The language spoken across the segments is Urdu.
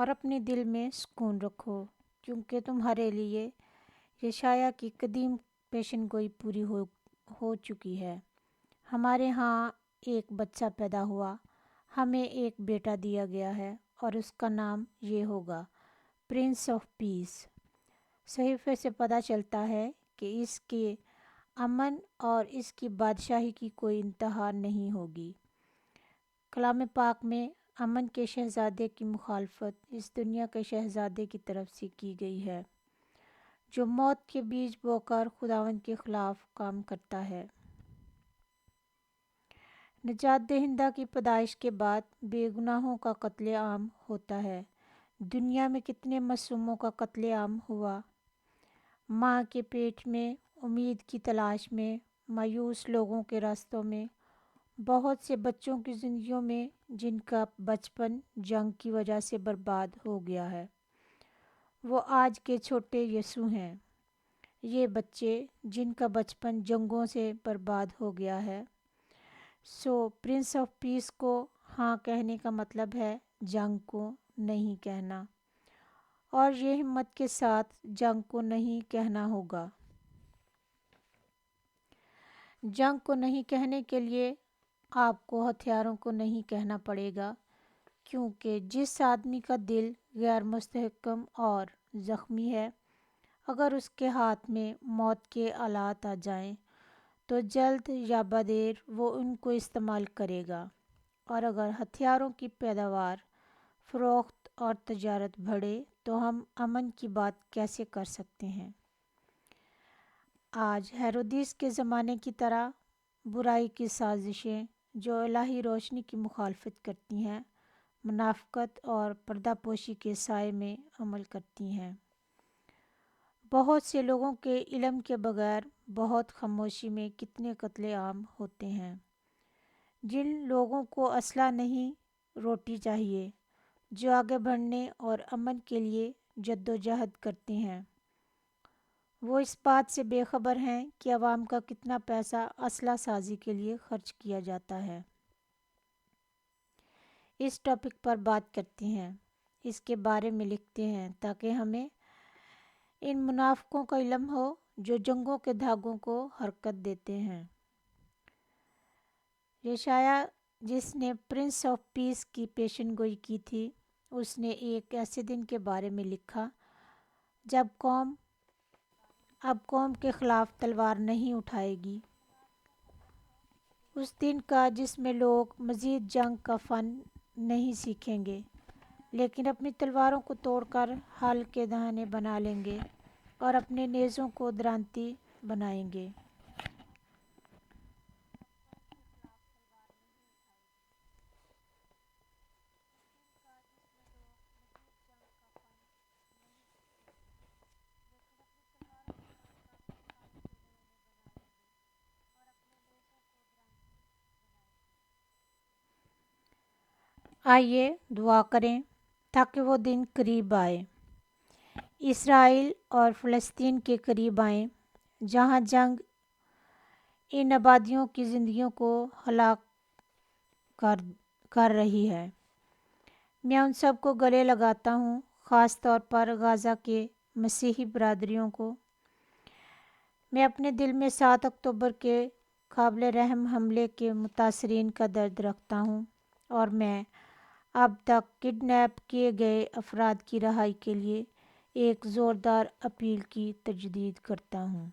اور اپنے دل میں سکون رکھو، کیونکہ تمہارے لیے یشایا کی قدیم پیشن گوئی پوری ہو چکی ہے۔ ہمارے ہاں ایک بچہ پیدا ہوا، ہمیں ایک بیٹا دیا گیا ہے، اور اس کا نام یہ ہوگا، پرنس آف پیس۔ صحیفے سے پتہ چلتا ہے کہ اس کے امن اور اس کی بادشاہی کی کوئی انتہا نہیں ہوگی۔ کلام پاک میں امن کے شہزادے کی مخالفت اس دنیا کے شہزادے کی طرف سے کی گئی ہے، جو موت کے بیج بو کر خداوند کے خلاف کام کرتا ہے۔ نجات دہندہ کی پیدائش کے بعد بے گناہوں کا قتل عام ہوتا ہے۔ دنیا میں کتنے معصوموں کا قتل عام ہوا۔ ماں کے پیٹ میں امید کی تلاش میں، مایوس لوگوں کے راستوں میں، بہت سے بچوں کی زندگیوں میں جن کا بچپن جنگ کی وجہ سے برباد ہو گیا ہے، وہ آج کے چھوٹے یسوع ہیں۔ یہ بچے جن کا بچپن جنگوں سے برباد ہو گیا ہے۔ سو پرنس آف پیس کو ہاں کہنے کا مطلب ہے جنگ کو نہیں کہنا، اور یہ ہمت کے ساتھ جنگ کو نہیں کہنا ہوگا۔ جنگ کو نہیں کہنے کے لیے آپ کو ہتھیاروں کو نہیں کہنا پڑے گا، کیونکہ جس آدمی کا دل غیر مستحکم اور زخمی ہے، اگر اس کے ہاتھ میں موت کے آلات آ جائیں تو جلد یا بدیر وہ ان کو استعمال کرے گا، اور اگر ہتھیاروں کی پیداوار، فروخت اور تجارت بڑھے تو ہم امن کی بات کیسے کر سکتے ہیں؟ آج ہیرودیس کے زمانے کی طرح برائی کی سازشیں جو الہی روشنی کی مخالفت کرتی ہیں، منافقت اور پردہ پوشی کے سائے میں عمل کرتی ہیں۔ بہت سے لوگوں کے علم کے بغیر بہت خاموشی میں کتنے قتل عام ہوتے ہیں۔ جن لوگوں کو اسلحہ نہیں، روٹی چاہیے، جو آگے بڑھنے اور امن کے لیے جدوجہد کرتے ہیں، وہ اس بات سے بے خبر ہیں کہ عوام کا کتنا پیسہ اسلحہ سازی کے لیے خرچ کیا جاتا ہے۔ اس ٹاپک پر بات کرتے ہیں، اس کے بارے میں لکھتے ہیں، تاکہ ہمیں ان منافقوں کا علم ہو جو جنگوں کے دھاگوں کو حرکت دیتے ہیں۔ یشایا جس نے پرنس آف پیس کی پیشن گوئی کی تھی، اس نے ایک ایسے دن کے بارے میں لکھا جب اب قوم کے خلاف تلوار نہیں اٹھائے گی۔ اس دن کا جس میں لوگ مزید جنگ کا فن نہیں سیکھیں گے، لیکن اپنی تلواروں کو توڑ کر ہل کے دہانے بنا لیں گے اور اپنے نیزوں کو درانتی بنائیں گے۔ آئیے دعا کریں تاکہ وہ دن قریب آئے، اسرائیل اور فلسطین کے قریب آئیں، جہاں جنگ ان آبادیوں کی زندگیوں کو ہلاک کر رہی ہے۔ میں ان سب کو گلے لگاتا ہوں، خاص طور پر غزہ کے مسیحی برادریوں کو۔ میں اپنے دل میں 7 اکتوبر کے قابل رحم حملے کے متاثرین کا درد رکھتا ہوں، اور میں اب تک کڈنیپ کیے گئے افراد کی رہائی کے لیے ایک زوردار اپیل کی تجدید کرتا ہوں۔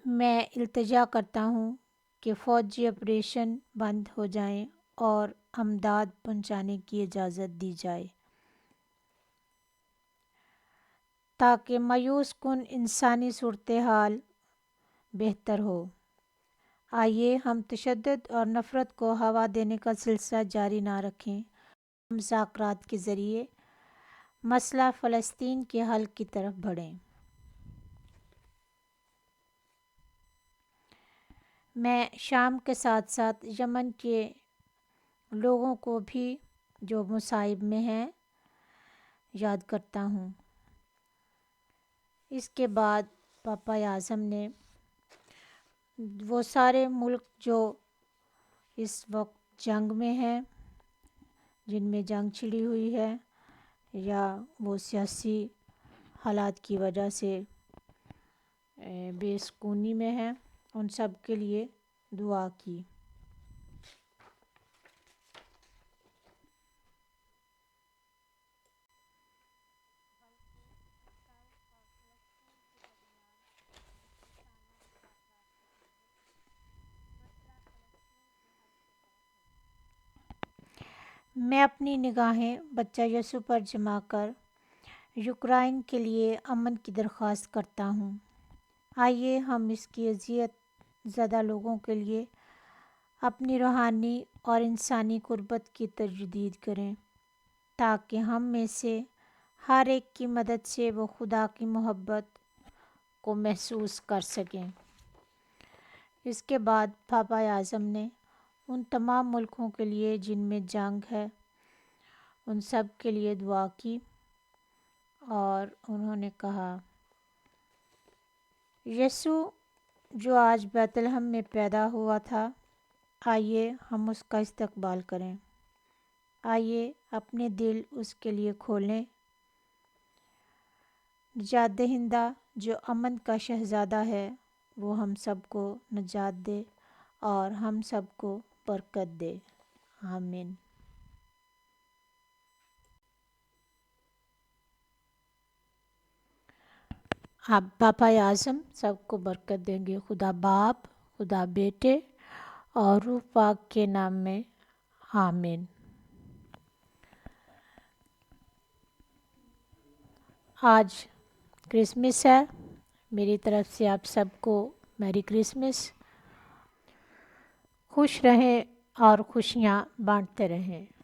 میں التجا کرتا ہوں کہ فوجی آپریشن بند ہو جائیں اور امداد پہنچانے کی اجازت دی جائے، تاکہ مایوس کن انسانی صورتحال بہتر ہو۔ آئیے ہم تشدد اور نفرت کو ہوا دینے کا سلسلہ جاری نہ رکھیں، ہم مذاکرات کے ذریعے مسئلہ فلسطین کے حل کی طرف بڑھیں۔ میں شام کے ساتھ ساتھ یمن کے لوگوں کو بھی جو مصائب میں ہیں یاد کرتا ہوں۔ اس کے بعد پاپا اعظم نے وہ سارے ملک جو اس وقت جنگ میں ہیں، جن میں جنگ چھڑی ہوئی ہے یا وہ سیاسی حالات کی وجہ سے بے سکونی میں ہیں، ان سب کے لیے دعا کی۔ میں اپنی نگاہیں بچہ یسوع پر جما کر یوکرائن کے لیے امن کی درخواست کرتا ہوں۔ آئیے ہم اس کی اذیت زدہ لوگوں کے لیے اپنی روحانی اور انسانی قربت کی تجدید کریں، تاکہ ہم میں سے ہر ایک کی مدد سے وہ خدا کی محبت کو محسوس کر سکیں۔ اس کے بعد پاپا اعظم نے ان تمام ملکوں کے لیے جن میں جنگ ہے ان سب کے لیے دعا کی، اور انہوں نے کہا، یسوع جو آج بیت لحم میں پیدا ہوا تھا، آئیے ہم اس کا استقبال کریں۔ آئیے اپنے دل اس کے لیے کھولیں۔ نجات دہندہ جو امن کا شہزادہ ہے، وہ ہم سب کو نجات دے اور ہم سب کو برکت دے۔ آمین۔ آپ پاپا اعظم سب کو برکت دیں گے۔ خدا باپ، خدا بیٹے اور روح پاک کے نام میں، آمین۔ آج کرسمس ہے، میری طرف سے آپ سب کو میری کرسمس۔ خوش رہیں اور خوشیاں بانٹتے رہیں۔